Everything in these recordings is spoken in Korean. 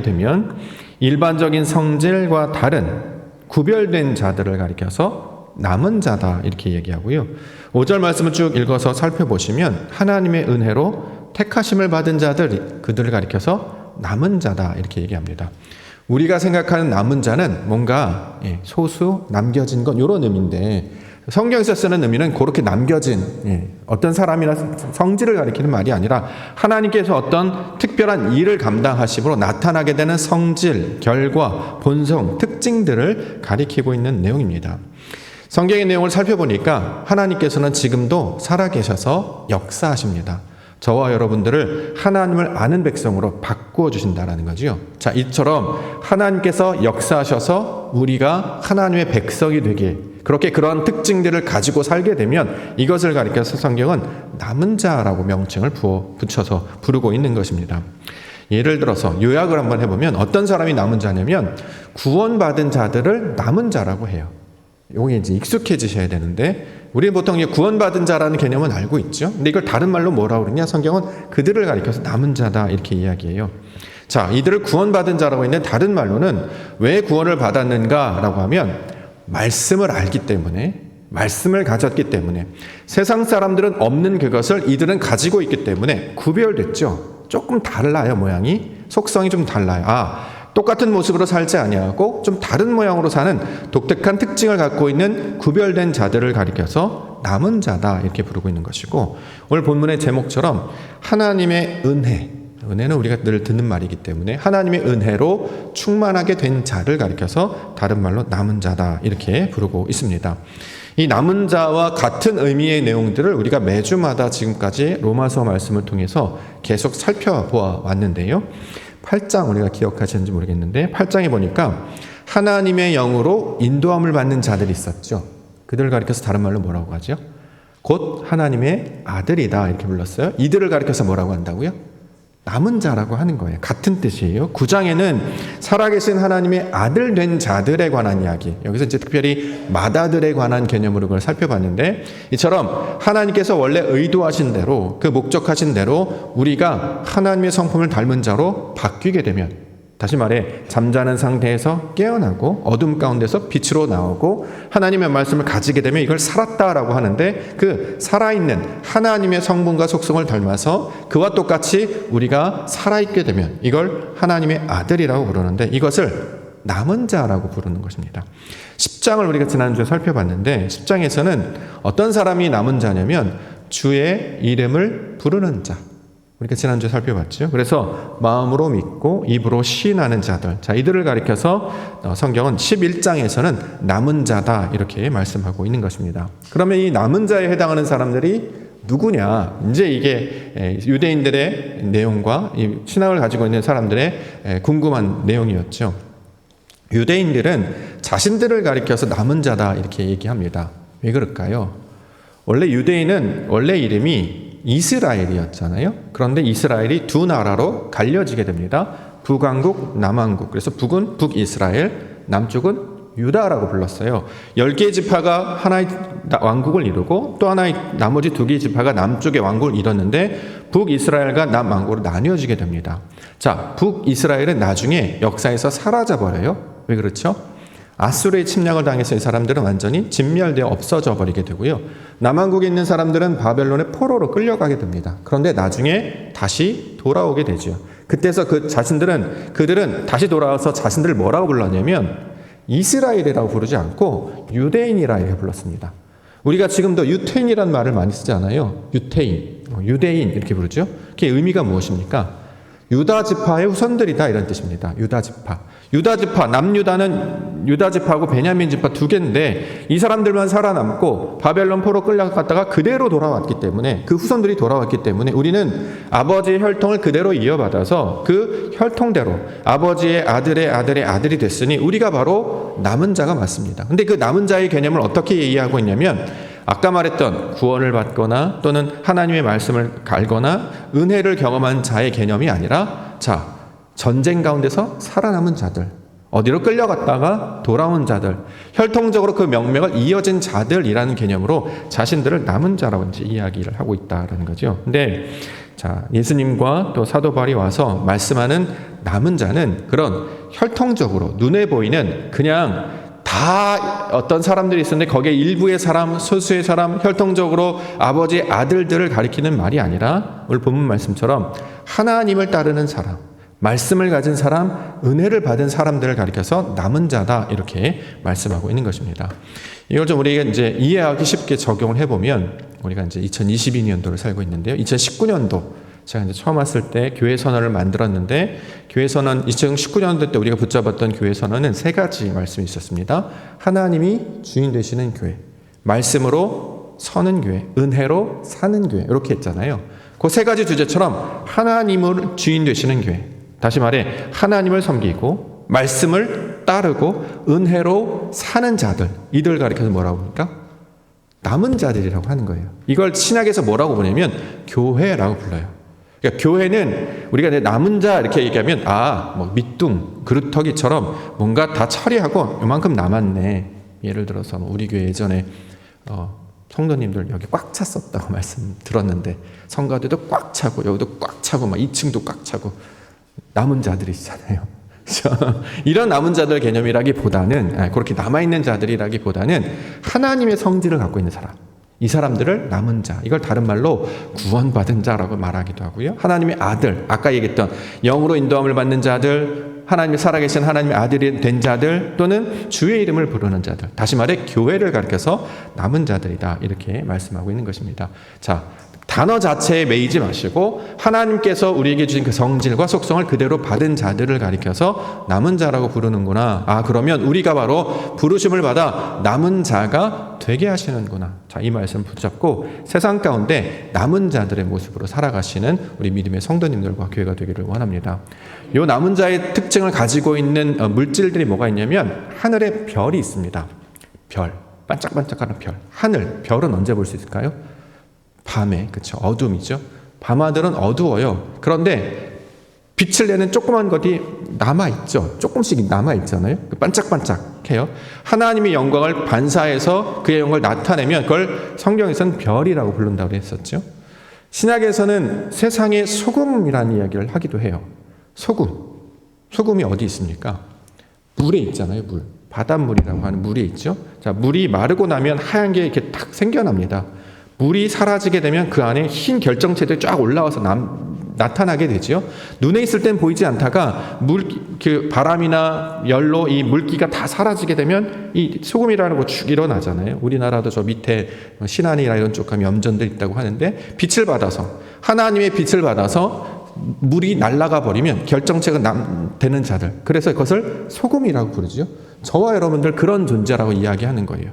되면 일반적인 성질과 다른 구별된 자들을 가리켜서 남은 자다 이렇게 얘기하고요. 5절 말씀을 쭉 읽어서 살펴보시면 하나님의 은혜로 택하심을 받은 자들, 그들을 가리켜서 남은 자다 이렇게 얘기합니다. 우리가 생각하는 남은 자는 뭔가 소수, 남겨진 것 이런 의미인데 성경에서 쓰는 의미는 그렇게 남겨진 어떤 사람이나 성질을 가리키는 말이 아니라 하나님께서 어떤 특별한 일을 감당하심으로 나타나게 되는 성질, 결과, 본성, 특징들을 가리키고 있는 내용입니다. 성경의 내용을 살펴보니까 하나님께서는 지금도 살아계셔서 역사하십니다. 저와 여러분들을 하나님을 아는 백성으로 바꾸어 주신다는 거죠. 자, 이처럼 하나님께서 역사하셔서 우리가 하나님의 백성이 되게 그렇게 그런 특징들을 가지고 살게 되면 이것을 가리켜서 성경은 남은 자라고 명칭을 붙여서 부르고 있는 것입니다. 예를 들어서 요약을 한번 해보면 어떤 사람이 남은 자냐면 구원받은 자들을 남은 자라고 해요. 이게 이제 익숙해지셔야 되는데 우리는 보통 구원받은 자라는 개념은 알고 있죠. 근데 이걸 다른 말로 뭐라고 그러냐? 성경은 그들을 가리켜서 남은 자다 이렇게 이야기해요. 자, 이들을 구원받은 자라고 했는데 다른 말로는 왜 구원을 받았는가라고 하면 말씀을 알기 때문에, 말씀을 가졌기 때문에, 세상 사람들은 없는 그것을 이들은 가지고 있기 때문에 구별됐죠. 조금 달라요, 모양이. 속성이 좀 달라요. 똑같은 모습으로 살지 아니하고 좀 다른 모양으로 사는 독특한 특징을 갖고 있는 구별된 자들을 가리켜서 남은 자다 이렇게 부르고 있는 것이고, 오늘 본문의 제목처럼 하나님의 은혜는 우리가 늘 듣는 말이기 때문에 하나님의 은혜로 충만하게 된 자를 가리켜서 다른 말로 남은 자다 이렇게 부르고 있습니다. 이 남은 자와 같은 의미의 내용들을 우리가 매주마다 지금까지 로마서 말씀을 통해서 계속 살펴보아 왔는데요. 8장 우리가 기억하시는지 모르겠는데 8장에 보니까 하나님의 영으로 인도함을 받는 자들이 있었죠. 그들을 가리켜서 다른 말로 뭐라고 하죠? 곧 하나님의 아들이다 이렇게 불렀어요. 이들을 가리켜서 뭐라고 한다고요? 남은 자라고 하는 거예요. 같은 뜻이에요. 9장에는 살아계신 하나님의 아들 된 자들에 관한 이야기, 여기서 이제 특별히 맏아들에 관한 개념으로 그걸 살펴봤는데, 이처럼 하나님께서 원래 의도하신 대로 그 목적하신 대로 우리가 하나님의 성품을 닮은 자로 바뀌게 되면, 다시 말해 잠자는 상태에서 깨어나고 어둠 가운데서 빛으로 나오고 하나님의 말씀을 가지게 되면 이걸 살았다라고 하는데, 그 살아있는 하나님의 성분과 속성을 닮아서 그와 똑같이 우리가 살아있게 되면 이걸 하나님의 아들이라고 부르는데, 이것을 남은 자라고 부르는 것입니다. 10장을 우리가 지난주에 살펴봤는데 10장에서는 어떤 사람이 남은 자냐면 주의 이름을 부르는 자, 우리가 지난주에 살펴봤죠. 그래서 마음으로 믿고 입으로 시인하는 자들, 자, 이들을 가리켜서 성경은 11장에서는 남은 자다 이렇게 말씀하고 있는 것입니다. 그러면 이 남은 자에 해당하는 사람들이 누구냐? 이제 이게 유대인들의 내용과 이 신앙을 가지고 있는 사람들의 궁금한 내용이었죠. 유대인들은 자신들을 가리켜서 남은 자다 이렇게 얘기합니다. 왜 그럴까요? 원래 유대인은 원래 이름이 이스라엘이었잖아요. 그런데 이스라엘이 두 나라로 갈려지게 됩니다. 북왕국, 남왕국. 그래서 북은 북이스라엘, 남쪽은 유다라고 불렀어요. 10개의 지파가 하나의 왕국을 이루고 또 하나의 나머지 2개의 지파가 남쪽의 왕국을 이뤘는데 북이스라엘과 남왕국으로 나뉘어지게 됩니다. 자, 북이스라엘은 나중에 역사에서 사라져버려요. 왜 그렇죠? 아수르의 침략을 당해서 이 사람들은 완전히 진멸되어 없어져 버리게 되고요. 남왕국에 있는 사람들은 바벨론의 포로로 끌려가게 됩니다. 그런데 나중에 다시 돌아오게 되죠. 그때서 그들은 다시 돌아와서 자신들을 뭐라고 불렀냐면 이스라엘이라고 부르지 않고 유대인이라 이렇게 불렀습니다. 우리가 지금도 유태인이라는 말을 많이 쓰지 않아요? 유대인 이렇게 부르죠. 그게 의미가 무엇입니까? 유다 지파의 후손들이다 이런 뜻입니다. 유다 지파, 남유다는 유다 지파하고 베냐민 지파 2개인데 이 사람들만 살아남고 바벨론 포로 끌려갔다가 그대로 돌아왔기 때문에, 그 후손들이 돌아왔기 때문에 우리는 아버지의 혈통을 그대로 이어받아서 그 혈통대로 아버지의 아들의 아들의 아들이 됐으니 우리가 바로 남은 자가 맞습니다. 근데 그 남은 자의 개념을 어떻게 이해하고 있냐면, 아까 말했던 구원을 받거나 또는 하나님의 말씀을 알거나 은혜를 경험한 자의 개념이 아니라, 자, 전쟁 가운데서 살아남은 자들, 어디로 끌려갔다가 돌아온 자들, 혈통적으로 그 명맥을 이어진 자들이라는 개념으로 자신들을 남은 자라고 이제 이야기를 하고 있다라는 거죠. 근데 자, 예수님과 또 사도 바울이 와서 말씀하는 남은 자는 그런 혈통적으로 눈에 보이는 그냥 다 어떤 사람들이 있었는데 거기에 일부의 사람, 소수의 사람, 혈통적으로 아버지 아들들을 가리키는 말이 아니라 오늘 본문 말씀처럼 하나님을 따르는 사람, 말씀을 가진 사람, 은혜를 받은 사람들을 가리켜서 남은 자다 이렇게 말씀하고 있는 것입니다. 이걸 좀 우리가 이제 이해하기 쉽게 적용을 해보면 우리가 이제 2022년도를 살고 있는데요. 2019년도 제가 이제 처음 왔을 때 교회 선언을 만들었는데 교회 선언 2019년도 때 우리가 붙잡았던 교회 선언은 세 가지 말씀이 있었습니다. 하나님이 주인 되시는 교회, 말씀으로 서는 교회, 은혜로 사는 교회 이렇게 했잖아요. 그 세 가지 주제처럼 하나님을 주인 되시는 교회, 다시 말해 하나님을 섬기고 말씀을 따르고 은혜로 사는 자들, 이들 가리켜서 뭐라고 합니까? 남은 자들이라고 하는 거예요. 이걸 신약에서 뭐라고 부르냐면 교회라고 불러요. 그러니까 교회는 우리가 이제 남은 자 이렇게 얘기하면 뭐 밑둥 그루터기처럼 뭔가 다 처리하고 이만큼 남았네. 예를 들어서 우리 교회 예전에 성도님들 여기 꽉 찼었다고 말씀 들었는데 성가대도 꽉 차고 여기도 꽉 차고 막 2층도 꽉 차고 남은 자들이시잖아요. 이런 남은 자들 개념이라기보다는 그렇게 남아있는 자들이라기보다는 하나님의 성질을 갖고 있는 사람, 이 사람들을 남은 자, 이걸 다른 말로 구원받은 자라고 말하기도 하고요. 하나님의 아들, 아까 얘기했던 영으로 인도함을 받는 자들, 하나님이 살아계신 하나님의 아들이 된 자들 또는 주의 이름을 부르는 자들, 다시 말해 교회를 가리켜서 남은 자들이다 이렇게 말씀하고 있는 것입니다. 자, 단어 자체에 매이지 마시고 하나님께서 우리에게 주신 그 성질과 속성을 그대로 받은 자들을 가리켜서 남은 자라고 부르는구나. 그러면 우리가 바로 부르심을 받아 남은 자가 되게 하시는구나. 자, 이 말씀 붙잡고 세상 가운데 남은 자들의 모습으로 살아가시는 우리 믿음의 성도님들과 교회가 되기를 원합니다. 이 남은 자의 특징을 가지고 있는 물질들이 뭐가 있냐면 하늘에 별이 있습니다. 별, 반짝반짝하는 별. 하늘, 별은 언제 볼 수 있을까요? 밤에, 그렇죠. 어둠이죠. 밤하늘은 어두워요. 그런데 빛을 내는 조그만 것이 남아있죠. 조금씩 남아있잖아요. 반짝반짝해요. 하나님의 영광을 반사해서 그의 영광을 나타내면 그걸 성경에서는 별이라고 부른다고 했었죠. 신약에서는 세상의 소금이라는 이야기를 하기도 해요. 소금이 어디 있습니까? 물에 있잖아요. 물. 바닷물이라고 하는 물이 있죠. 자, 물이 마르고 나면 하얀 게 이렇게 탁 생겨납니다. 물이 사라지게 되면 그 안에 흰 결정체들이 쫙 올라와서 나타나게 되죠. 눈에 있을 땐 보이지 않다가 바람이나 열로 이 물기가 다 사라지게 되면 이 소금이라는 거 쭉 일어나잖아요. 우리나라도 저 밑에 신안이나 이런 쪽 가면 염전들 있다고 하는데 빛을 받아서 하나님의 빛을 받아서 물이 날아가 버리면 결정체가 되는 자들, 그래서 그것을 소금이라고 부르죠. 저와 여러분들 그런 존재라고 이야기하는 거예요.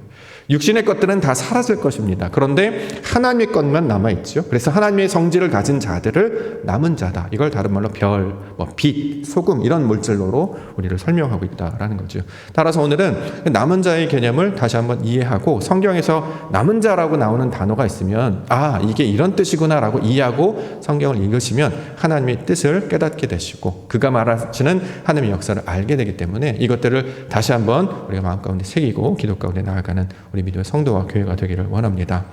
육신의 것들은 다 사라질 것입니다. 그런데 하나님의 것만 남아있죠. 그래서 하나님의 성질을 가진 자들을 남은 자다. 이걸 다른 말로 별, 빛, 소금 이런 물질로 우리를 설명하고 있다라는 거죠. 따라서 오늘은 남은 자의 개념을 다시 한번 이해하고 성경에서 남은 자라고 나오는 단어가 있으면 이게 이런 뜻이구나라고 이해하고 성경을 읽으시면 하나님의 뜻을 깨닫게 되시고 그가 말하시는 하나님의 역사를 알게 되기 때문에 이것들을 다시 한번 우리가 마음 가운데 새기고 기도 가운데 나아가는 우리 믿음의 성도와 교회가 되기를 원합니다.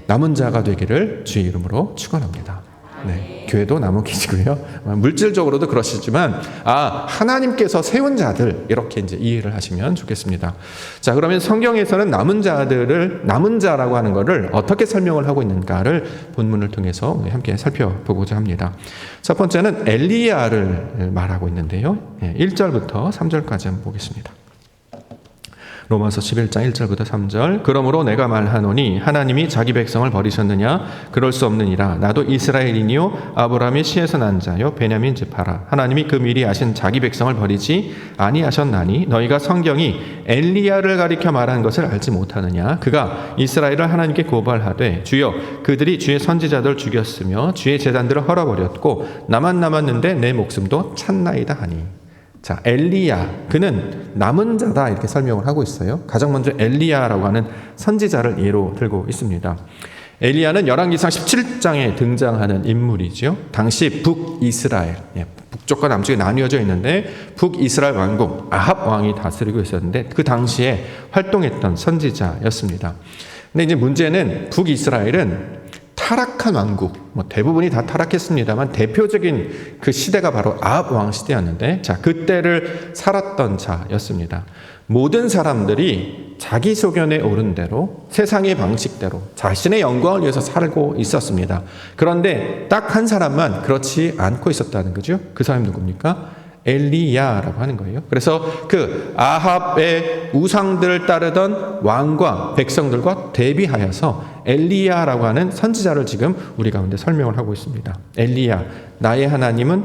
남은 자가 되기를 주의 이름으로 축원합니다. 네, 교회도 남은 기지고요. 물질적으로도 그러시지만 하나님께서 세운 자들 이렇게 이제 이해를 하시면 좋겠습니다. 자, 그러면 성경에서는 남은 자들을 남은 자라고 하는 것을 어떻게 설명을 하고 있는가를 본문을 통해서 함께 살펴보고자 합니다. 첫 번째는 엘리야를 말하고 있는데요. 1절부터 3절까지 한번 보겠습니다. 로마서 11장 1절부터 3절. 그러므로 내가 말하노니 하나님이 자기 백성을 버리셨느냐? 그럴 수 없느니라. 나도 이스라엘이니요 아브라함의 씨에서 난 자요 베냐민 지파라. 하나님이 그 미리 아신 자기 백성을 버리지 아니하셨나니 너희가 성경이 엘리야를 가리켜 말한 것을 알지 못하느냐? 그가 이스라엘을 하나님께 고발하되 주여 그들이 주의 선지자들 죽였으며 주의 제단들을 헐어버렸고 나만 남았는데 내 목숨도 찼나이다 하니. 자, 엘리야, 그는 남은 자다 이렇게 설명을 하고 있어요. 가장 먼저 엘리야라고 하는 선지자를 예로 들고 있습니다. 엘리야는 열왕기상 17장에 등장하는 인물이죠. 당시 북이스라엘, 북쪽과 남쪽에 나뉘어져 있는데 북이스라엘 왕국 아합 왕이 다스리고 있었는데 그 당시에 활동했던 선지자였습니다. 근데 이제 문제는 북이스라엘은 타락한 왕국, 대부분이 다 타락했습니다만 대표적인 그 시대가 바로 아합 왕 시대였는데, 자, 그때를 살았던 자였습니다. 모든 사람들이 자기 소견에 오른 대로 세상의 방식대로 자신의 영광을 위해서 살고 있었습니다. 그런데 딱 한 사람만 그렇지 않고 있었다는 거죠. 그 사람이 누굽니까? 엘리야라고 하는 거예요. 그래서 그 아합의 우상들을 따르던 왕과 백성들과 대비하여서 엘리야라고 하는 선지자를 지금 우리 가운데 설명을 하고 있습니다. 엘리야, 나의 하나님은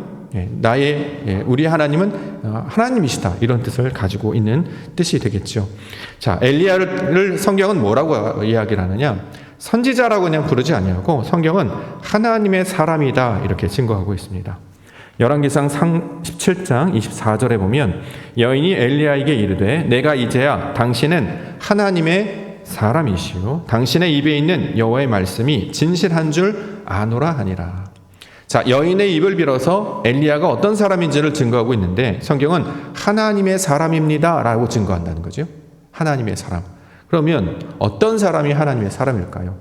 우리 하나님은 하나님이시다, 이런 뜻을 가지고 있는 뜻이 되겠죠. 자, 엘리야를 성경은 뭐라고 이야기를 하느냐? 선지자라고 그냥 부르지 아니하고 성경은 하나님의 사람이다, 이렇게 증거하고 있습니다. 열왕기상 17장 24절에 보면 여인이 엘리야에게 이르되 내가 이제야 당신은 하나님의 사람이시요 당신의 입에 있는 여호와의 말씀이 진실한 줄 아노라 하니라. 자, 여인의 입을 빌어서 엘리야가 어떤 사람인지를 증거하고 있는데 성경은 하나님의 사람입니다 라고 증거한다는 거죠. 하나님의 사람. 그러면 어떤 사람이 하나님의 사람일까요?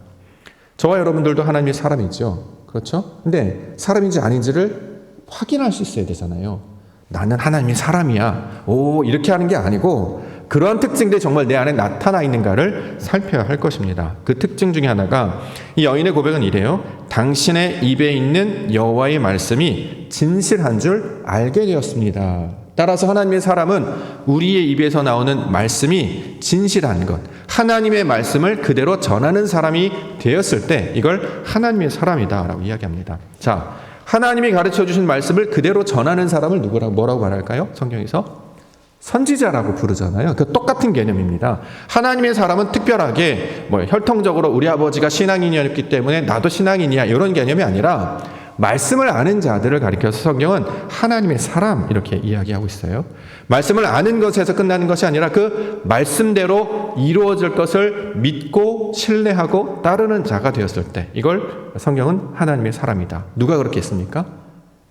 저와 여러분들도 하나님의 사람이죠. 그렇죠? 근데 사람인지 아닌지를 확인할 수 있어야 되잖아요. 나는 하나님의 사람이야, 이렇게 하는 게 아니고 그러한 특징들이 정말 내 안에 나타나 있는가를 살펴야 할 것입니다. 그 특징 중에 하나가 이 여인의 고백은 이래요. 당신의 입에 있는 여호와의 말씀이 진실한 줄 알게 되었습니다. 따라서 하나님의 사람은 우리의 입에서 나오는 말씀이 진실한 것, 하나님의 말씀을 그대로 전하는 사람이 되었을 때 이걸 하나님의 사람이다라고 이야기합니다. 자, 하나님이 가르쳐 주신 말씀을 그대로 전하는 사람을 뭐라고 말할까요? 성경에서 선지자라고 부르잖아요. 그 똑같은 개념입니다. 하나님의 사람은 특별하게 혈통적으로 우리 아버지가 신앙인이었기 때문에 나도 신앙인이야, 이런 개념이 아니라 말씀을 아는 자들을 가리켜서 성경은 하나님의 사람, 이렇게 이야기하고 있어요. 말씀을 아는 것에서 끝나는 것이 아니라 그 말씀대로 이루어질 것을 믿고 신뢰하고 따르는 자가 되었을 때 이걸 성경은 하나님의 사람이다. 누가 그렇게 했습니까?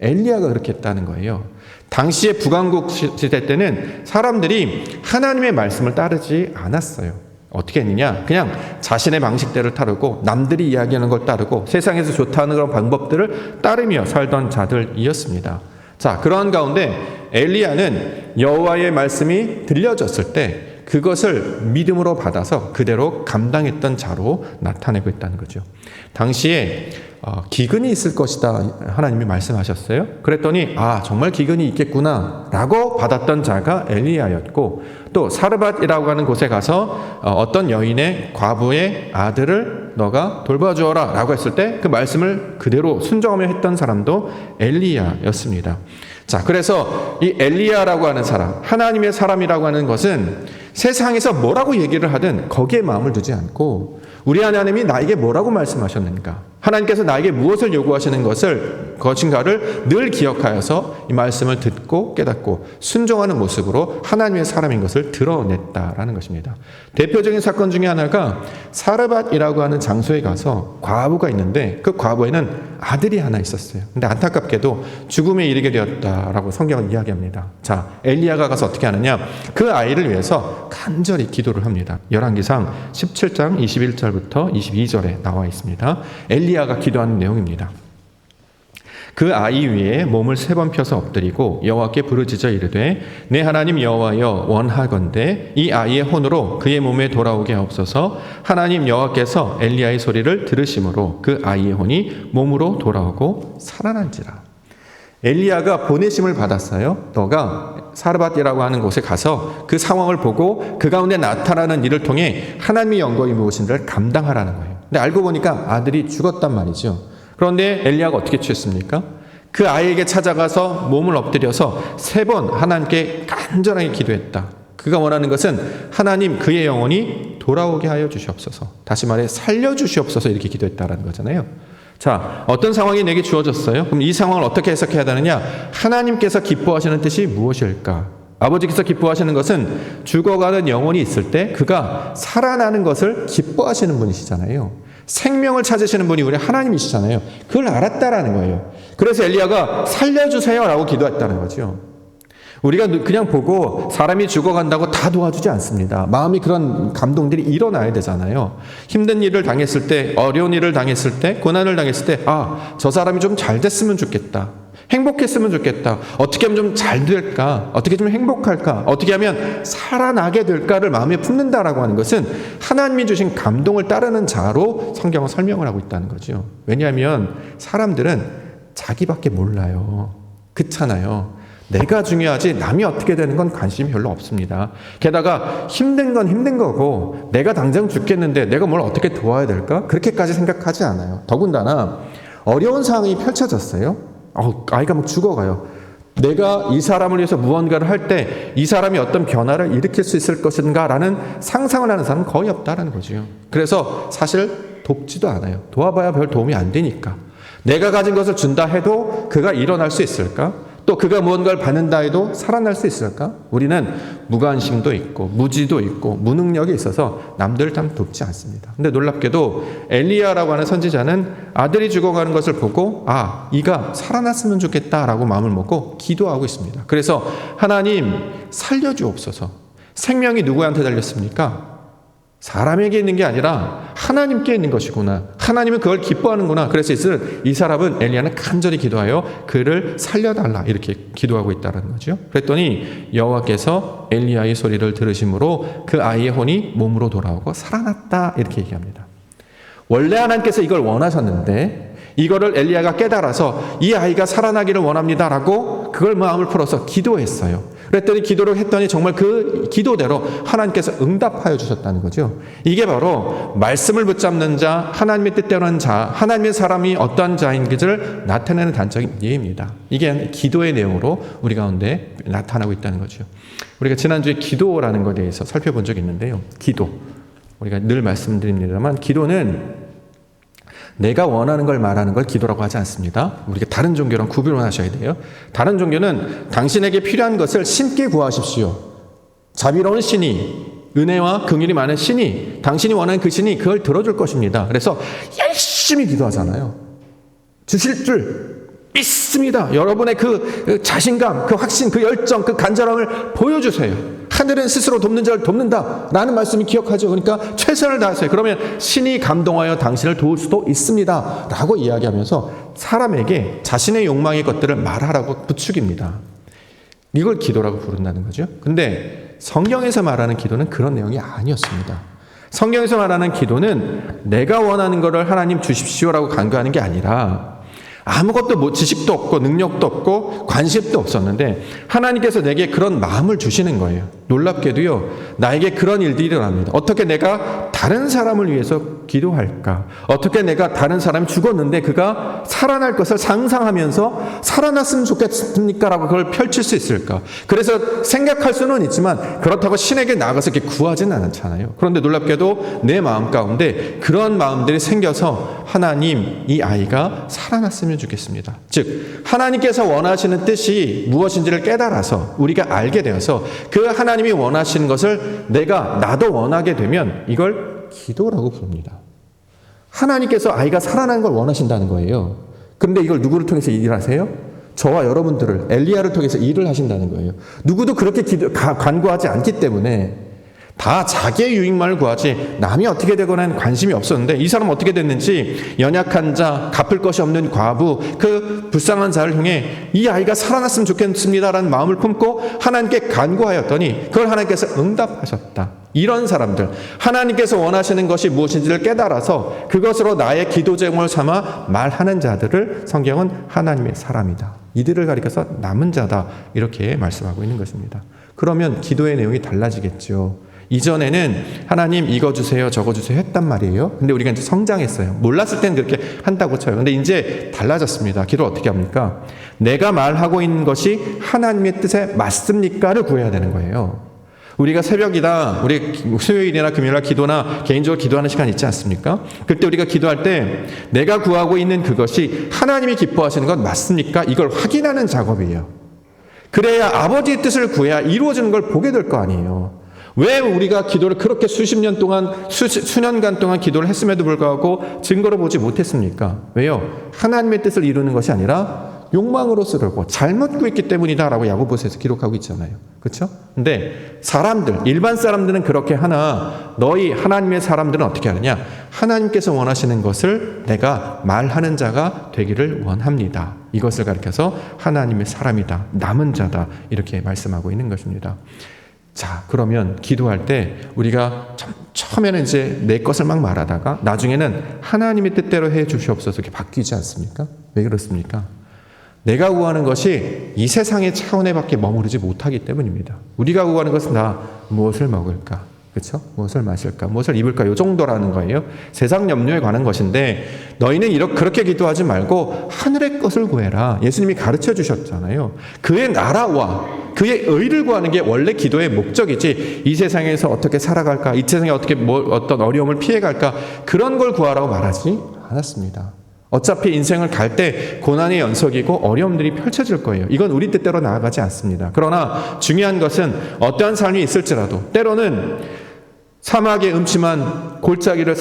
엘리야가 그렇게 했다는 거예요. 당시의 북왕국 시대 때는 사람들이 하나님의 말씀을 따르지 않았어요. 어떻게 했느냐? 그냥 자신의 방식대로 따르고 남들이 이야기하는 걸 따르고 세상에서 좋다는 그런 방법들을 따르며 살던 자들이었습니다. 자, 그러한 가운데 엘리야는 여호와의 말씀이 들려졌을 때 그것을 믿음으로 받아서 그대로 감당했던 자로 나타내고 있다는 거죠. 당시에 기근이 있을 것이다 하나님이 말씀하셨어요. 그랬더니 정말 기근이 있겠구나 라고 받았던 자가 엘리야였고, 또 사르밧이라고 하는 곳에 가서 어떤 여인의 과부의 아들을 너가 돌봐주어라 라고 했을 때 그 말씀을 그대로 순종하며 했던 사람도 엘리야였습니다. 자, 그래서 이 엘리야라고 하는 사람, 하나님의 사람이라고 하는 것은 세상에서 뭐라고 얘기를 하든 거기에 마음을 두지 않고 우리 하나님이 나에게 뭐라고 말씀하셨는가, 하나님께서 나에게 무엇을 요구하시는 것인가를 늘 기억하여서 이 말씀을 듣고 깨닫고 순종하는 모습으로 하나님의 사람인 것을 드러냈다라는 것입니다. 대표적인 사건 중에 하나가 사르밧이라고 하는 장소에 가서 과부가 있는데 그 과부에는 아들이 하나 있었어요. 근데 안타깝게도 죽음에 이르게 되었다라고 성경은 이야기합니다. 자, 엘리야가 가서 어떻게 하느냐? 그 아이를 위해서 간절히 기도를 합니다. 열왕기상 17장 21절부터 22절에 나와 있습니다. 엘리야가 기도하는 내용입니다. 그 아이 위에 몸을 3번 펴서 엎드리고 여호와께 부르짖어 이르되 내 하나님 여호와여 원하건대 이 아이의 혼으로 그의 몸에 돌아오게 하옵소서. 하나님 여호와께서 엘리야의 소리를 들으심으로 그 아이의 혼이 몸으로 돌아오고 살아난지라. 엘리야가 보내심을 받았어요. 너가 사르밧이라고 하는 곳에 가서 그 상황을 보고 그 가운데 나타나는 일을 통해 하나님의 영광이 무엇인지를 감당하라는 거예요. 근데 알고 보니까 아들이 죽었단 말이죠. 그런데 엘리야가 어떻게 취했습니까? 그 아이에게 찾아가서 몸을 엎드려서 3번 하나님께 간절하게 기도했다. 그가 원하는 것은 하나님 그의 영혼이 돌아오게 하여 주시옵소서. 다시 말해 살려주시옵소서, 이렇게 기도했다라는 거잖아요. 자, 어떤 상황이 내게 주어졌어요? 그럼 이 상황을 어떻게 해석해야 되느냐? 하나님께서 기뻐하시는 뜻이 무엇일까? 아버지께서 기뻐하시는 것은 죽어가는 영혼이 있을 때 그가 살아나는 것을 기뻐하시는 분이시잖아요. 생명을 찾으시는 분이 우리 하나님이시잖아요. 그걸 알았다라는 거예요. 그래서 엘리야가 살려주세요 라고 기도했다는 거죠. 우리가 그냥 보고 사람이 죽어간다고 다 도와주지 않습니다. 마음이 그런 감동들이 일어나야 되잖아요. 힘든 일을 당했을 때, 어려운 일을 당했을 때, 고난을 당했을 때, 저 사람이 좀 잘 됐으면 좋겠다. 행복했으면 좋겠다. 어떻게 하면 좀 잘 될까? 어떻게 좀 행복할까? 어떻게 하면 살아나게 될까를 마음에 품는다라고 하는 것은 하나님이 주신 감동을 따르는 자로 성경은 설명을 하고 있다는 거죠. 왜냐하면 사람들은 자기밖에 몰라요. 그렇잖아요. 내가 중요하지 남이 어떻게 되는 건 관심이 별로 없습니다. 게다가 힘든 건 힘든 거고 내가 당장 죽겠는데 내가 뭘 어떻게 도와야 될까? 그렇게까지 생각하지 않아요. 더군다나 어려운 상황이 펼쳐졌어요. 아이가 막 죽어가요. 내가 이 사람을 위해서 무언가를 할 때 이 사람이 어떤 변화를 일으킬 수 있을 것인가라는 상상을 하는 사람은 거의 없다라는 거죠. 그래서 사실 돕지도 않아요. 도와봐야 별 도움이 안 되니까. 내가 가진 것을 준다 해도 그가 일어날 수 있을까? 또 그가 무언가를 받는다 해도 살아날 수 있을까? 우리는 무관심도 있고 무지도 있고 무능력이 있어서 남들을 참 돕지 않습니다. 근데 놀랍게도 엘리야라고 하는 선지자는 아들이 죽어가는 것을 보고 이가 살아났으면 좋겠다라고 마음을 먹고 기도하고 있습니다. 그래서 하나님 살려주옵소서. 생명이 누구한테 달렸습니까? 사람에게 있는 게 아니라 하나님께 있는 것이구나. 하나님은 그걸 기뻐하는구나. 그래서 이 사람은 엘리야는 간절히 기도하여 그를 살려달라 이렇게 기도하고 있다는 거죠. 그랬더니 여호와께서 엘리야의 소리를 들으심으로 그 아이의 혼이 몸으로 돌아오고 살아났다 이렇게 얘기합니다. 원래 하나님께서 이걸 원하셨는데 이거를 엘리야가 깨달아서 이 아이가 살아나기를 원합니다라고 그걸 마음을 풀어서 기도했어요. 그랬더니 기도를 했더니 정말 그 기도대로 하나님께서 응답하여 주셨다는 거죠. 이게 바로 말씀을 붙잡는 자, 하나님의 뜻대로 하는 자, 하나님의 사람이 어떠한 자인지를 나타내는 단적인 예입니다. 이게 기도의 내용으로 우리 가운데 나타나고 있다는 거죠. 우리가 지난주에 기도라는 것에 대해서 살펴본 적이 있는데요. 기도. 우리가 늘 말씀드립니다만 기도는 내가 원하는 걸 말하는 걸 기도라고 하지 않습니다. 우리가 다른 종교랑 구별을 하셔야 돼요. 다른 종교는 당신에게 필요한 것을 신께 구하십시오. 자비로운 신이, 은혜와 긍휼이 많은 신이, 당신이 원하는 그 신이 그걸 들어줄 것입니다. 그래서 열심히 기도하잖아요. 주실 줄 믿습니다. 여러분의 그 자신감, 그 확신, 그 열정, 그 간절함을 보여주세요. 하늘은 스스로 돕는 자를 돕는다라는 말씀이 기억하죠. 그러니까 최선을 다하세요. 그러면 신이 감동하여 당신을 도울 수도 있습니다. 라고 이야기하면서 사람에게 자신의 욕망의 것들을 말하라고 부추깁니다. 이걸 기도라고 부른다는 거죠. 근데 성경에서 말하는 기도는 그런 내용이 아니었습니다. 성경에서 말하는 기도는 내가 원하는 것을 하나님 주십시오라고 간구하는 게 아니라 아무것도 지식도 없고 능력도 없고 관심도 없었는데 하나님께서 내게 그런 마음을 주시는 거예요. 놀랍게도요, 나에게 그런 일들이 일어납니다. 어떻게 내가 다른 사람을 위해서 기도할까? 어떻게 내가 다른 사람이 죽었는데 그가 살아날 것을 상상하면서 살아났으면 좋겠습니까? 라고 그걸 펼칠 수 있을까? 그래서 생각할 수는 있지만 그렇다고 신에게 나가서 이렇게 구하지는 않잖아요. 그런데 놀랍게도 내 마음 가운데 그런 마음들이 생겨서 하나님, 이 아이가 살아났으면 좋겠습니다. 즉 하나님께서 원하시는 뜻이 무엇인지를 깨달아서 우리가 알게 되어서 그 하나님이 원하시는 것을 나도 원하게 되면 이걸 기도라고 부릅니다. 하나님께서 아이가 살아나는 걸 원하신다는 거예요. 그런데 이걸 누구를 통해서 일하세요? 저와 여러분들을, 엘리야를 통해서 일을 하신다는 거예요. 누구도 그렇게 간구하지 않기 때문에 다 자기의 유익만을 구하지 남이 어떻게 되거나 관심이 없었는데 이 사람 어떻게 됐는지 연약한 자, 갚을 것이 없는 과부, 그 불쌍한 자를 향해 이 아이가 살아났으면 좋겠습니다라는 마음을 품고 하나님께 간구하였더니 그걸 하나님께서 응답하셨다. 이런 사람들, 하나님께서 원하시는 것이 무엇인지를 깨달아서 그것으로 나의 기도 제목을 삼아 말하는 자들을 성경은 하나님의 사람이다, 이들을 가리켜서 남은 자다, 이렇게 말씀하고 있는 것입니다. 그러면 기도의 내용이 달라지겠죠. 이전에는 하나님 이거 주세요 저거 주세요 했단 말이에요. 근데 우리가 이제 성장했어요. 몰랐을 때는 그렇게 한다고 쳐요. 근데 이제 달라졌습니다. 기도를 어떻게 합니까? 내가 말하고 있는 것이 하나님의 뜻에 맞습니까를 구해야 되는 거예요. 우리가 새벽이다, 우리 수요일이나 금요일날 기도나 개인적으로 기도하는 시간 있지 않습니까? 그때 우리가 기도할 때 내가 구하고 있는 그것이 하나님이 기뻐하시는 것 맞습니까? 이걸 확인하는 작업이에요. 그래야 아버지의 뜻을 구해야 이루어지는 걸 보게 될 거 아니에요. 왜 우리가 기도를 그렇게 수십 년 동안, 수년간 동안 기도를 했음에도 불구하고 증거로 보지 못했습니까? 왜요? 하나님의 뜻을 이루는 것이 아니라 욕망으로 쓰려고 잘 묻고 있기 때문이다라고 야고보서에서 기록하고 있잖아요. 그렇죠? 근데 사람들, 일반 사람들은 그렇게 하나 너희 하나님의 사람들은 어떻게 하느냐? 하나님께서 원하시는 것을 내가 말하는 자가 되기를 원합니다. 이것을 가리켜서 하나님의 사람이다, 남은 자다 이렇게 말씀하고 있는 것입니다. 자, 그러면 기도할 때 우리가 처음에는 이제 내 것을 막 말하다가 나중에는 하나님의 뜻대로 해 주시옵소서 이렇게 바뀌지 않습니까? 왜 그렇습니까? 내가 구하는 것이 이 세상의 차원에 밖에 머무르지 못하기 때문입니다. 우리가 구하는 것은 다 무엇을 먹을까? 그렇죠? 무엇을 마실까? 무엇을 입을까? 이 정도라는 거예요. 세상 염려에 관한 것인데 너희는 그렇게 기도하지 말고 하늘의 것을 구해라. 예수님이 가르쳐 주셨잖아요. 그의 나라와 그의 의를 구하는 게 원래 기도의 목적이지 이 세상에서 어떻게 살아갈까? 이 세상에 어떻게 어떤 어려움을 피해갈까? 그런 걸 구하라고 말하지 않았습니다. 어차피 인생을 갈 때 고난의 연속이고 어려움들이 펼쳐질 거예요. 이건 우리 뜻대로 나아가지 않습니다. 그러나 중요한 것은 어떠한 삶이 있을지라도 때로는 사망의 음침한 골짜기를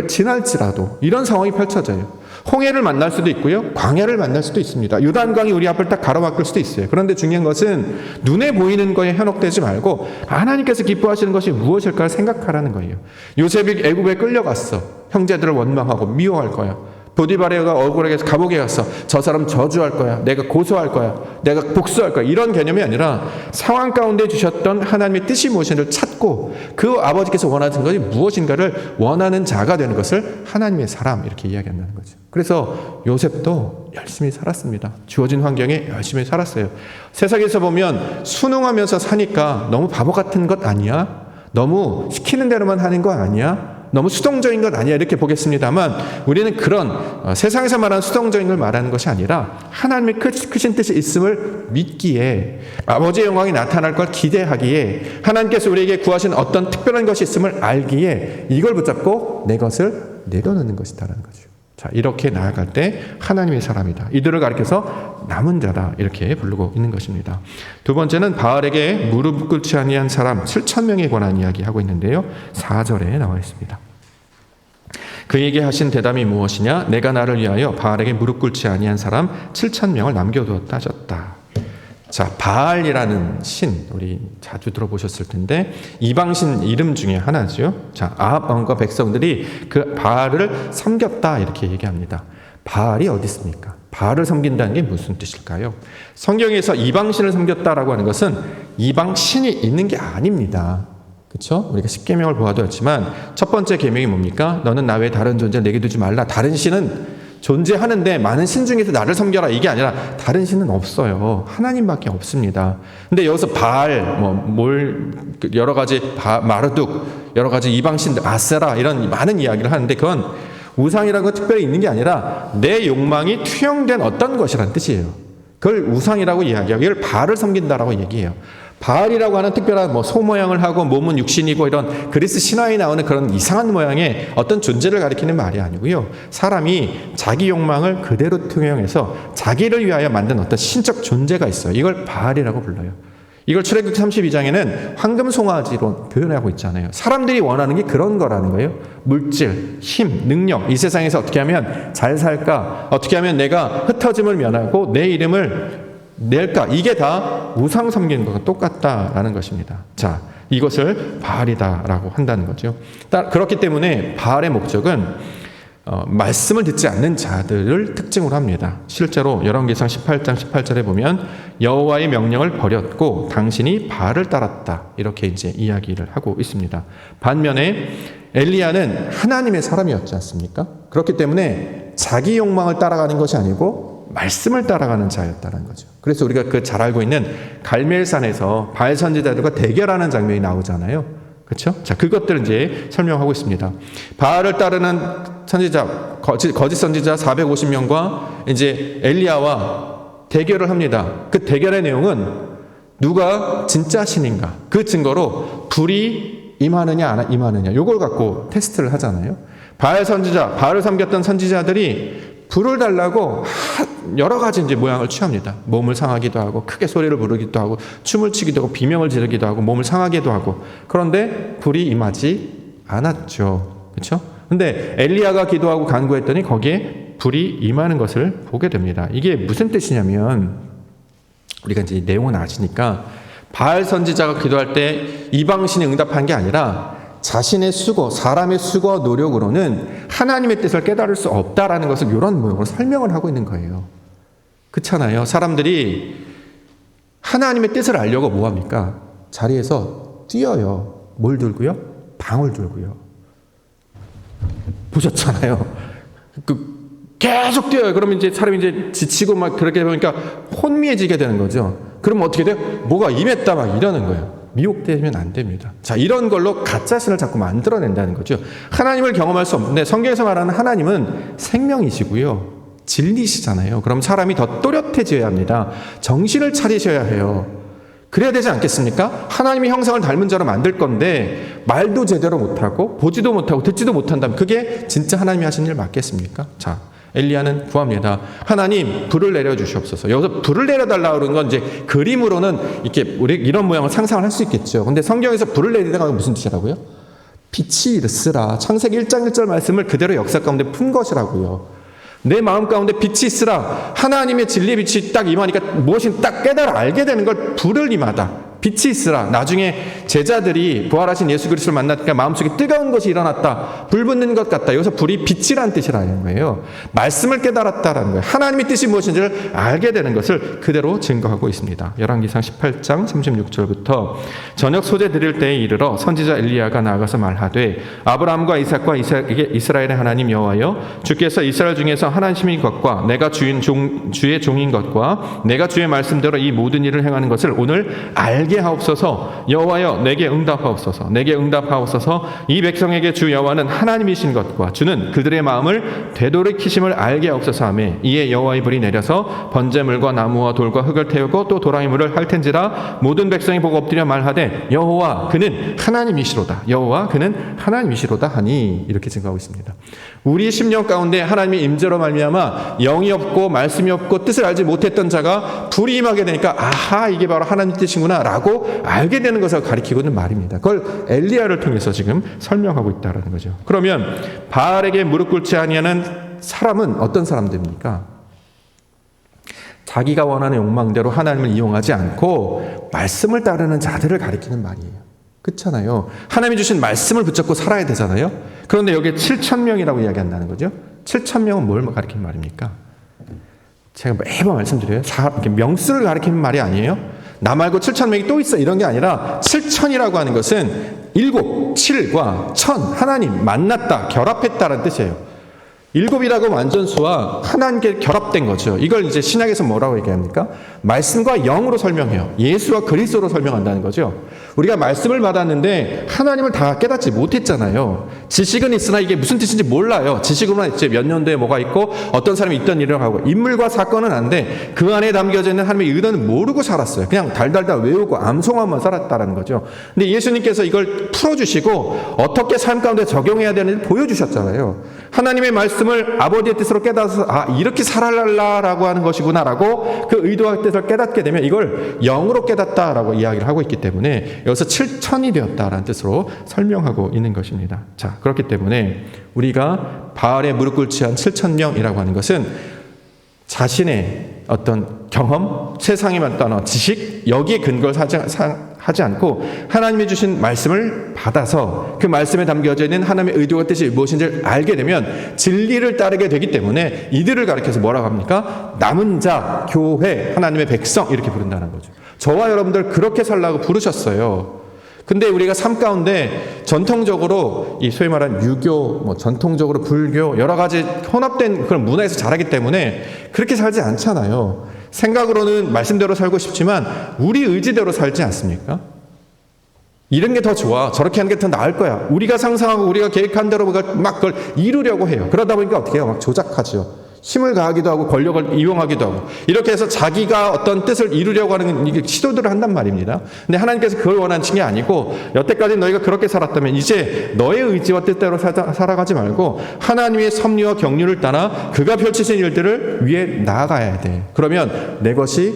지날지라도 이런 상황이 펼쳐져요. 홍해를 만날 수도 있고요. 광야를 만날 수도 있습니다. 요단강이 우리 앞을 딱 가로막을 수도 있어요. 그런데 중요한 것은 눈에 보이는 거에 현혹되지 말고 하나님께서 기뻐하시는 것이 무엇일까 생각하라는 거예요. 요셉이 애굽에 끌려갔어. 형제들을 원망하고 미워할 거야. 보디바레가 억울하게 감옥에 갔어. 저 사람 저주할 거야. 내가 고소할 거야. 내가 복수할 거야. 이런 개념이 아니라 상황 가운데 주셨던 하나님의 뜻이 무엇인지를 찾고 그 아버지께서 원하는 것이 무엇인가를 원하는 자가 되는 것을 하나님의 사람 이렇게 이야기한다는 거죠. 그래서 요셉도 열심히 살았습니다. 주어진 환경에 열심히 살았어요. 세상에서 보면 순응하면서 사니까 너무 바보 같은 것 아니야? 너무 시키는 대로만 하는 거 아니야? 너무 수동적인 것 아니야 이렇게 보겠습니다만 우리는 그런 세상에서 말하는 수동적인 걸 말하는 것이 아니라 하나님의 크신 뜻이 있음을 믿기에 아버지의 영광이 나타날 걸 기대하기에 하나님께서 우리에게 구하신 어떤 특별한 것이 있음을 알기에 이걸 붙잡고 내 것을 내려놓는 것이다라는 거죠. 자, 이렇게 나아갈 때 하나님의 사람이다. 이들을 가리켜서 남은 자다 이렇게 부르고 있는 것입니다. 두 번째는 바알에게 무릎 꿇지 아니한 사람 7,000명에 관한 이야기하고 있는데요. 4절에 나와 있습니다. 그에게 하신 대답이 무엇이냐? 내가 나를 위하여 바알에게 무릎 꿇지 아니한 사람 7,000명을 남겨두었다 하셨다. 자, 바알이라는 신 우리 자주 들어보셨을 텐데 이방신 이름 중에 하나죠. 자, 아합 왕과 백성들이 그 바알을 섬겼다 이렇게 얘기합니다. 바알이 어디 있습니까? 바알을 섬긴다는 게 무슨 뜻일까요? 성경에서 이방신을 섬겼다라고 하는 것은 이방신이 있는 게 아닙니다. 그렇죠? 우리가 십계명을 보아도 했지만 첫 번째 계명이 뭡니까? 너는 나 외에 다른 존재를 내게 두지 말라. 다른 신은 존재하는데 많은 신 중에서 나를 섬겨라 이게 아니라 다른 신은 없어요. 하나님밖에 없습니다. 근데 여기서 바알, 여러 가지 마르둑, 여러 가지 이방신들, 아세라 이런 많은 이야기를 하는데 그건 우상이라는 건 특별히 있는 게 아니라 내 욕망이 투영된 어떤 것이라는 뜻이에요. 그걸 우상이라고 이야기하고 이걸 바알을 섬긴다라고 얘기해요. 바알이라고 하는 특별한 소 모양을 하고 몸은 육신이고 이런 그리스 신화에 나오는 그런 이상한 모양의 어떤 존재를 가리키는 말이 아니고요. 사람이 자기 욕망을 그대로 투영해서 자기를 위하여 만든 어떤 신적 존재가 있어요. 이걸 바알이라고 불러요. 이걸 출애굽기 32장에는 황금 송아지로 표현하고 있잖아요. 사람들이 원하는 게 그런 거라는 거예요. 물질, 힘, 능력, 이 세상에서 어떻게 하면 잘 살까? 어떻게 하면 내가 흩어짐을 면하고 내 이름을 낼까? 이게 다 우상 섬기는 것과 똑같다라는 것입니다. 자, 이것을 바알이다라고 한다는 거죠. 그렇기 때문에 바알의 목적은 말씀을 듣지 않는 자들을 특징으로 합니다. 실제로 열왕기상 18장 18절에 보면 여호와의 명령을 버렸고 당신이 바알을 따랐다 이렇게 이제 이야기를 하고 있습니다. 반면에 엘리야는 하나님의 사람이었지 않습니까? 그렇기 때문에 자기 욕망을 따라가는 것이 아니고 말씀을 따라가는 자였다는 거죠. 그래서 우리가 그 잘 알고 있는 갈멜산에서 바알 선지자들과 대결하는 장면이 나오잖아요. 그렇죠? 자, 그것들을 이제 설명하고 있습니다. 바알을 따르는 선지자, 거짓 선지자 450명과 이제 엘리야와 대결을 합니다. 그 대결의 내용은 누가 진짜 신인가? 그 증거로 불이 임하느냐 안 임하느냐 요걸 갖고 테스트를 하잖아요. 바알을 섬겼던 선지자들이 불을 달라고 여러 가지 이제 모양을 취합니다. 몸을 상하기도 하고 크게 소리를 부르기도 하고 춤을 추기도 하고 비명을 지르기도 하고 몸을 상하기도 하고 그런데 불이 임하지 않았죠. 그렇죠? 근데 엘리야가 기도하고 간구했더니 거기에 불이 임하는 것을 보게 됩니다. 이게 무슨 뜻이냐면 우리가 이제 내용은 아시니까 바알 선지자가 기도할 때 이방신이 응답한 게 아니라 자신의 수고, 사람의 수고와 노력으로는 하나님의 뜻을 깨달을 수 없다라는 것을 이런 모양으로 설명을 하고 있는 거예요. 그렇잖아요. 사람들이 하나님의 뜻을 알려고 뭐합니까? 자리에서 뛰어요. 뭘 들고요? 방울 들고요. 보셨잖아요. 계속 뛰어요. 그러면 이제 사람이 이제 지치고 막 그렇게 보니까 혼미해지게 되는 거죠. 그러면 어떻게 돼요? 뭐가 임했다 막 이러는 거예요. 미혹되면 안 됩니다. 자, 이런 걸로 가짜신을 자꾸 만들어낸다는 거죠. 하나님을 경험할 수 없는데 성경에서 말하는 하나님은 생명이시고요. 진리시잖아요. 그럼 사람이 더 또렷해져야 합니다. 정신을 차리셔야 해요. 그래야 되지 않겠습니까? 하나님의 형상을 닮은 자로 만들 건데 말도 제대로 못하고 보지도 못하고 듣지도 못한다면 그게 진짜 하나님이 하신 일 맞겠습니까? 자, 엘리야는 구합니다. 하나님, 불을 내려주시옵소서. 여기서 불을 내려달라고 그러는 건 이제 그림으로는 이렇게 우리 이런 모양을 상상을 할 수 있겠죠. 근데 성경에서 불을 내리다가 무슨 뜻이라고요? 빛이 있으라. 창세기 1장 1절 말씀을 그대로 역사 가운데 푼 것이라고요. 내 마음 가운데 빛이 있으라. 하나님의 진리의 빛이 딱 임하니까 무엇인지 딱 깨달아 알게 되는 걸 불을 임하다. 빛이 있으라. 나중에 제자들이 부활하신 예수 그리스도를 만나니까 마음속에 뜨거운 것이 일어났다. 불 붙는 것 같다. 여기서 불이 빛이라는 뜻이라는 거예요. 말씀을 깨달았다라는 거예요. 하나님의 뜻이 무엇인지를 알게 되는 것을 그대로 증거하고 있습니다. 열왕기상 18장 36절부터 저녁 소재 드릴 때에 이르러 선지자 엘리야가 나아가서 말하되 아브라함과 이삭과 이스라엘의 하나님 여호와여 주께서 이스라엘 중에서 하나님인 것과 내가 주의 종인 것과 내가 주의 말씀대로 이 모든 일을 행하는 것을 오늘 알게 하옵소서. 여호와여 내게 응답하옵소서. 내게 응답하옵소서. 이 백성에게 주 여호와는 하나님이신 것과 주는 그들의 마음을 되돌이키심을 알게 하옵소서 하며 이에 여호와의 불이 내려서 번제물과 나무와 돌과 흙을 태우고 또 도랑이 물을 핥은지라 모든 백성이 보고 엎드려 말하되 여호와 그는 하나님이시로다. 여호와 그는 하나님이시로다 하니 이렇게 증거하고 있습니다. 우리 심령 가운데 하나님의 임재로 말미암아 영이 없고 말씀이 없고 뜻을 알지 못했던 자가 불이 임하게 되니까 아하 이게 바로 하나님 뜻이구나 라고 알게 되는 것을 가리키고 있는 말입니다. 그걸 엘리야를 통해서 지금 설명하고 있다는 거죠. 그러면 바알에게 무릎 꿇지 아니하는 사람은 어떤 사람들입니까? 자기가 원하는 욕망대로 하나님을 이용하지 않고 말씀을 따르는 자들을 가리키는 말이에요. 그렇잖아요. 하나님이 주신 말씀을 붙잡고 살아야 되잖아요. 그런데 여기에 7,000명이라고 이야기한다는 거죠. 7,000명은 뭘 가리키는 말입니까? 제가 매번 말씀드려요. 명수를 가리키는 말이 아니에요. 나 말고 7,000명이 또 있어 이런 게 아니라 7,000이라고 하는 것은 7, 7과 1,000 하나님 만났다 결합했다라는 뜻이에요. 7이라고 완전수와 하나님께 결합된 거죠. 이걸 이제 신약에서 뭐라고 얘기합니까? 말씀과 영으로 설명해요. 예수와 그리스도로 설명한다는 거죠. 우리가 말씀을 받았는데 하나님을 다 깨닫지 못했잖아요. 지식은 있으나 이게 무슨 뜻인지 몰라요. 지식으로만 이제 몇 년도에 뭐가 있고 어떤 사람이 있던 일을 하고 인물과 사건은 안돼 그 안에 담겨져 있는 하나님의 의도는 모르고 살았어요. 그냥 달달달 외우고 암송하면 살았다라는 거죠. 근데 예수님께서 이걸 풀어주시고 어떻게 삶 가운데 적용해야 되는지 보여주셨잖아요. 하나님의 말씀을 아버지의 뜻으로 깨닫아서 아 이렇게 살아라라고 하는 것이구나라고 그 의도와 뜻을 깨닫게 되면 이걸 영으로 깨닫다라고 이야기를 하고 있기 때문에 여기서 7,000이 되었다라는 뜻으로 설명하고 있는 것입니다. 자, 그렇기 때문에 우리가 바알에 무릎 꿇지 한 7,000명이라고 하는 것은 자신의 어떤 경험, 세상에만 따른 지식 여기에 근거를 하지 않고 하나님이 주신 말씀을 받아서 그 말씀에 담겨져 있는 하나님의 의도와 뜻이 무엇인지를 알게 되면 진리를 따르게 되기 때문에 이들을 가리켜서 뭐라고 합니까? 남은 자, 교회, 하나님의 백성 이렇게 부른다는 거죠. 저와 여러분들 그렇게 살라고 부르셨어요. 근데 우리가 삶 가운데 전통적으로 이 소위 말하는 유교, 전통적으로 불교 여러 가지 혼합된 그런 문화에서 자라기 때문에 그렇게 살지 않잖아요. 생각으로는 말씀대로 살고 싶지만 우리 의지대로 살지 않습니까? 이런 게 더 좋아. 저렇게 하는 게 더 나을 거야. 우리가 상상하고 우리가 계획한 대로 막 그걸 이루려고 해요. 그러다 보니까 어떻게 해요? 막 조작하죠. 힘을 가하기도 하고 권력을 이용하기도 하고 이렇게 해서 자기가 어떤 뜻을 이루려고 하는 이게 시도들을 한단 말입니다. 근데 하나님께서 그걸 원하는 게 아니고 여태까지 너희가 그렇게 살았다면 이제 너의 의지와 뜻대로 살아가지 말고 하나님의 섭리와 경륜을 따라 그가 펼치신 일들을 위해 나아가야 돼. 그러면 내 것이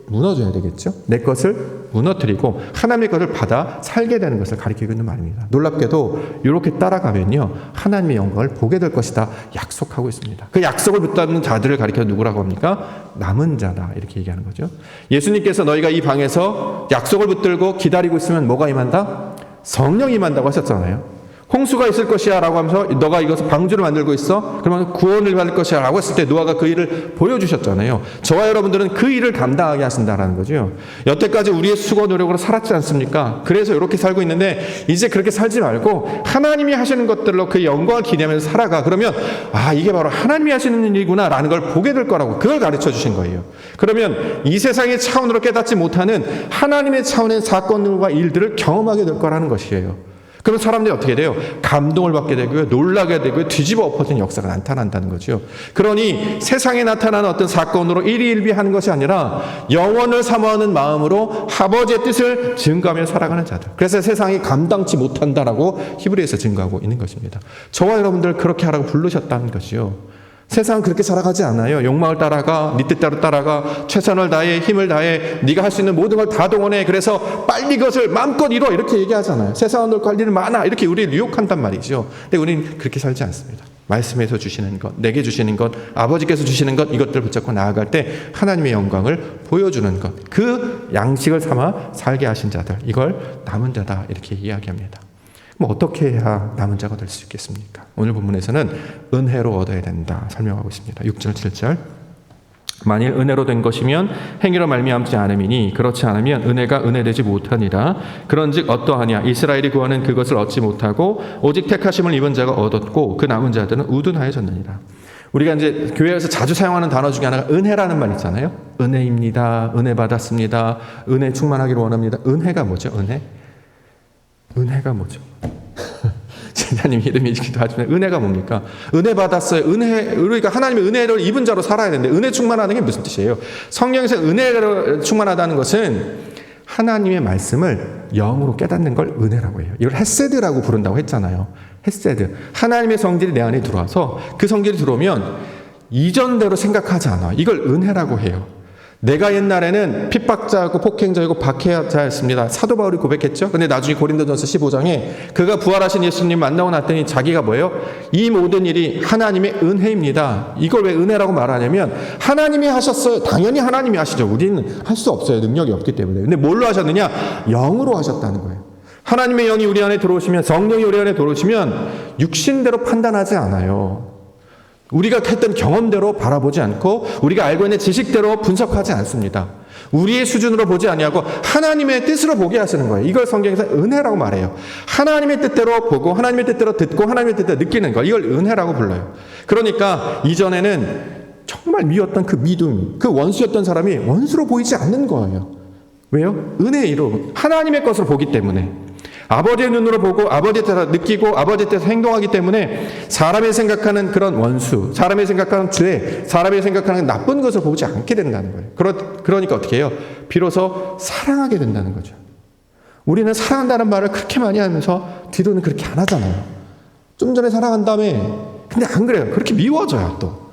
무너져야 되겠죠. 내 것을 무너뜨리고 하나님의 것을 받아 살게 되는 것을 가리키고 있는 말입니다. 놀랍게도 이렇게 따라가면요, 하나님의 영광을 보게 될 것이다 약속하고 있습니다. 그 약속을 붙잡는 자들을 가리켜 누구라고 합니까? 남은 자다, 이렇게 얘기하는 거죠. 예수님께서 너희가 이 방에서 약속을 붙들고 기다리고 있으면 뭐가 임한다? 성령이 임한다고 하셨잖아요. 홍수가 있을 것이야 라고 하면서 너가 이것을 방주를 만들고 있어? 그러면 구원을 받을 것이야 라고 했을 때 노아가 그 일을 보여주셨잖아요. 저와 여러분들은 그 일을 감당하게 하신다라는 거죠. 여태까지 우리의 수고 노력으로 살았지 않습니까? 그래서 이렇게 살고 있는데 이제 그렇게 살지 말고 하나님이 하시는 것들로 그 영광을 기대하면서 살아가. 그러면 이게 바로 하나님이 하시는 일이구나 라는 걸 보게 될 거라고, 그걸 가르쳐 주신 거예요. 그러면 이 세상의 차원으로 깨닫지 못하는 하나님의 차원의 사건들과 일들을 경험하게 될 거라는 것이에요. 그럼 사람들이 어떻게 돼요? 감동을 받게 되고요, 놀라게 되고요, 뒤집어 엎어진 역사가 나타난다는 거죠. 그러니 세상에 나타나는 어떤 사건으로 일희일비하는 것이 아니라 영원을 사모하는 마음으로 아버지의 뜻을 증거하며 살아가는 자들. 그래서 세상이 감당치 못한다라고 히브리에서 증거하고 있는 것입니다. 저와 여러분들 그렇게 하라고 부르셨다는 것이요. 세상은 그렇게 살아가지 않아요. 욕망을 따라가, 네 뜻대로 따라가, 최선을 다해, 힘을 다해, 네가 할 수 있는 모든 걸 다 동원해. 그래서 빨리 그것을 마음껏 이뤄, 이렇게 얘기하잖아요. 세상은 널 할 일이 많아, 이렇게 우리를 유혹한단 말이죠. 근데 우리는 그렇게 살지 않습니다. 말씀에서 주시는 것, 내게 주시는 것, 아버지께서 주시는 것, 이것들 붙잡고 나아갈 때 하나님의 영광을 보여주는 것, 그 양식을 삼아 살게 하신 자들, 이걸 남은 자다, 이렇게 이야기합니다. 어떻게 해야 남은 자가 될 수 있겠습니까? 오늘 본문에서는 은혜로 얻어야 된다 설명하고 있습니다. 6절 7절. 만일 은혜로 된 것이면 행위로 말미암지 않음이니 그렇지 않으면 은혜가 은혜되지 못하니라. 그런즉 어떠하냐? 이스라엘이 구하는 그것을 얻지 못하고 오직 택하심을 입은 자가 얻었고 그 남은 자들은 우둔하여졌느니라. 우리가 이제 교회에서 자주 사용하는 단어 중에 하나가 은혜라는 말 있잖아요. 은혜입니다. 은혜 받았습니다. 은혜 충만하기를 원합니다. 은혜가 뭐죠? 은혜가 뭐죠? 제자님 이름이기도 하지만 은혜가 뭡니까? 은혜 받았어요. 우리가 하나님의 은혜를 입은 자로 살아야 되는데 은혜 충만하다는 게 무슨 뜻이에요? 성경에서 은혜로 충만하다는 것은 하나님의 말씀을 영으로 깨닫는 걸 은혜라고 해요. 이걸 헤세드라고 부른다고 했잖아요. 헤세드. 하나님의 성질이 내 안에 들어와서 그 성질이 들어오면 이전대로 생각하지 않아. 이걸 은혜라고 해요. 내가 옛날에는 핍박자였고 폭행자이고 박해자였습니다. 사도 바울이 고백했죠. 근데 나중에 고린도전서 15장에 그가 부활하신 예수님 만나고 났더니 자기가 뭐예요? 이 모든 일이 하나님의 은혜입니다. 이걸 왜 은혜라고 말하냐면 하나님이 하셨어요. 당연히 하나님이 하시죠. 우리는 할 수 없어요. 능력이 없기 때문에. 근데 뭘로 하셨느냐? 영으로 하셨다는 거예요. 하나님의 영이 우리 안에 들어오시면, 성령이 우리 안에 들어오시면 육신대로 판단하지 않아요. 우리가 했던 경험대로 바라보지 않고 우리가 알고 있는 지식대로 분석하지 않습니다. 우리의 수준으로 보지 아니하고 하나님의 뜻으로 보게 하시는 거예요. 이걸 성경에서 은혜라고 말해요. 하나님의 뜻대로 보고 하나님의 뜻대로 듣고 하나님의 뜻대로 느끼는 거, 이걸 은혜라고 불러요. 그러니까 이전에는 정말 미웠던 그 믿음, 그 원수였던 사람이 원수로 보이지 않는 거예요. 왜요? 은혜의 이로 하나님의 것으로 보기 때문에, 아버지의 눈으로 보고 아버지의 뜻을 느끼고 아버지의 뜻을 행동하기 때문에 사람이 생각하는 그런 원수, 사람이 생각하는 죄, 사람이 생각하는 나쁜 것을 보지 않게 된다는 거예요. 그러니까 어떻게 해요? 비로소 사랑하게 된다는 거죠. 우리는 사랑한다는 말을 그렇게 많이 하면서 뒤로는 그렇게 안 하잖아요. 좀 전에 사랑한 다음에 근데 안 그래요. 그렇게 미워져요. 또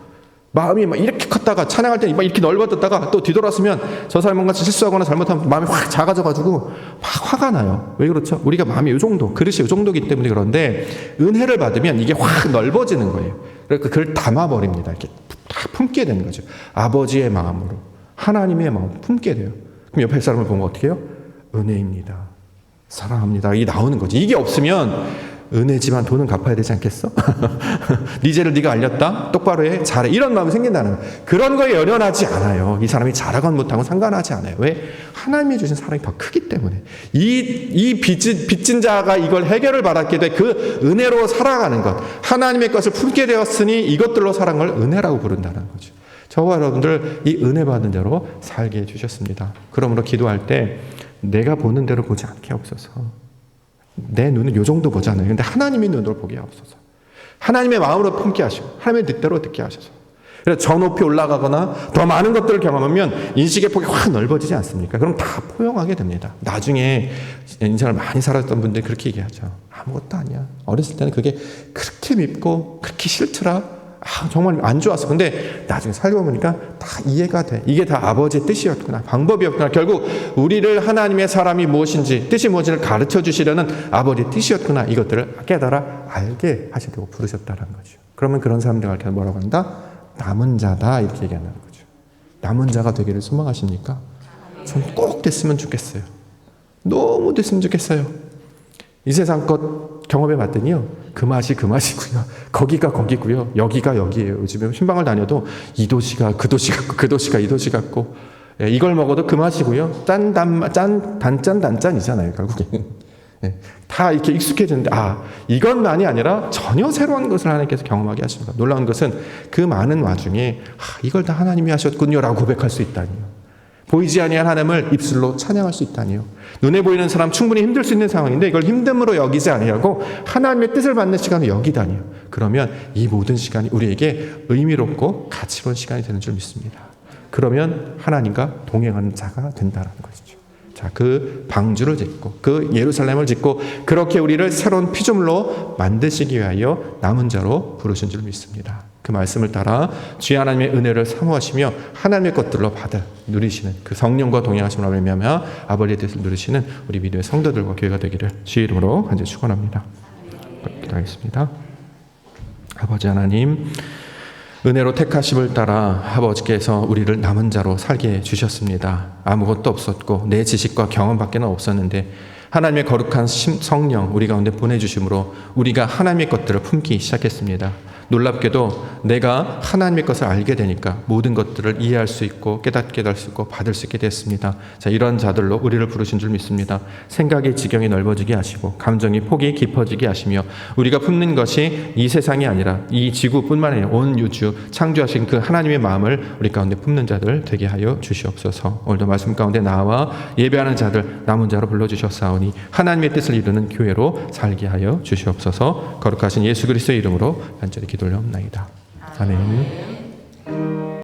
마음이 막 이렇게 컸다가 찬양할 때 막 이렇게 넓어졌다가 또 뒤돌았으면 저 사람이 뭔가 실수하거나 잘못하면 마음이 확 작아져가지고 막 화가 나요. 왜 그렇죠? 우리가 마음이 이 정도, 그릇이 이 정도이기 때문에. 그런데 은혜를 받으면 이게 확 넓어지는 거예요. 그러니까 그걸 담아버립니다. 이렇게 다 품게 되는 거죠. 아버지의 마음으로, 하나님의 마음으로 품게 돼요. 그럼 옆에 사람을 보면 어떻게 해요? 은혜입니다. 사랑합니다. 이게 나오는 거지. 이게 없으면 은혜지만 돈은 갚아야 되지 않겠어? 네 죄를 네가 알렸다? 똑바로 해? 잘해? 이런 마음이 생긴다는 거예요. 그런 거에 연연하지 않아요. 이 사람이 잘하건 못하건 상관하지 않아요. 왜? 하나님이 주신 사랑이 더 크기 때문에. 이 빚진 자가 이걸 해결을 받았게 돼 그 은혜로 살아가는 것, 하나님의 것을 품게 되었으니 이것들로 살아간 걸 은혜라고 부른다는 거죠. 저와 여러분들 이 은혜 받은 대로 살게 해주셨습니다. 그러므로 기도할 때 내가 보는 대로 보지 않게 하옵소서. 내 눈은 요 정도 보잖아요. 근데 하나님의 눈으로 보게 하옵소서. 하나님의 마음으로 품게 하시고 하나님의 뜻대로 듣게 하셔서. 그래서 저 높이 올라가거나 더 많은 것들을 경험하면 인식의 폭이 확 넓어지지 않습니까? 그럼 다 포용하게 됩니다. 나중에 인생을 많이 살았던 분들이 그렇게 얘기하죠. 아무것도 아니야. 어렸을 때는 그게 그렇게 밉고 그렇게 싫더라. 정말 안 좋았어. 근데 나중에 살고 보니까 다 이해가 돼. 이게 다 아버지의 뜻이었구나. 방법이었구나. 결국 우리를 하나님의 사람이 무엇인지, 뜻이 무엇인지를 가르쳐 주시려는 아버지의 뜻이었구나. 이것들을 깨달아 알게 하시려고 부르셨다는 거죠. 그러면 그런 사람들 가르쳐 뭐라고 한다? 남은 자다. 이렇게 얘기한다는 거죠. 남은 자가 되기를 소망하십니까? 전 꼭 됐으면 좋겠어요. 너무 됐으면 좋겠어요. 이 세상 것 경험해 봤더니요, 그 맛이 그 맛이고요, 거기가 거기고요, 여기가 여기예요. 요즘에 신방을 다녀도 이 도시가 그 도시 같고 그 도시가 이 도시 같고, 이걸 먹어도 그 맛이고요, 단짠이잖아요 결국에는. 다 이렇게 익숙해졌는데, 이것만이 아니라 전혀 새로운 것을 하나님께서 경험하게 하십니다. 놀라운 것은 그 많은 와중에 이걸 다 하나님이 하셨군요라고 고백할 수 있다니요. 보이지 아니한 하나님을 입술로 찬양할 수 있다니요. 눈에 보이는 사람 충분히 힘들 수 있는 상황인데 이걸 힘듦으로 여기지 아니하고 하나님의 뜻을 받는 시간을 여기다니요. 그러면 이 모든 시간이 우리에게 의미롭고 가치로운 시간이 되는 줄 믿습니다. 그러면 하나님과 동행하는 자가 된다는 것이죠. 자, 그 방주를 짓고 그 예루살렘을 짓고 그렇게 우리를 새로운 피조물로 만드시기 위하여 남은 자로 부르신 줄 믿습니다. 그 말씀을 따라 주의 하나님의 은혜를 사모하시며 하나님의 것들로 받아 누리시는 그 성령과 동행하심으로 말미암아 아버지의 뜻을 누리시는 우리 믿음의 성도들과 교회가 되기를 주의 이름으로 간절히 축원합니다. 기도하겠습니다. 아버지 하나님, 은혜로 택하심을 따라 아버지께서 우리를 남은 자로 살게 해주셨습니다. 아무것도 없었고 내 지식과 경험밖에 없었는데 하나님의 거룩한 성령 우리 가운데 보내주심으로 우리가 하나님의 것들을 품기 시작했습니다. 놀랍게도 내가 하나님의 것을 알게 되니까 모든 것들을 이해할 수 있고 깨닫게 될 수 있고 받을 수 있게 됐습니다. 자, 이런 자들로 우리를 부르신 줄 믿습니다. 생각의 지경이 넓어지게 하시고 감정의 폭이 깊어지게 하시며 우리가 품는 것이 이 세상이 아니라 이 지구뿐만 아니라 온 우주 창조하신 그 하나님의 마음을 우리 가운데 품는 자들 되게 하여 주시옵소서. 오늘도 말씀 가운데 나와 예배하는 자들 남은 자로 불러주셨사오니 하나님의 뜻을 이루는 교회로 살게 하여 주시옵소서. 거룩하신 예수 그리스도의 이름으로 간절히 기도를 옵나이다. 아멘.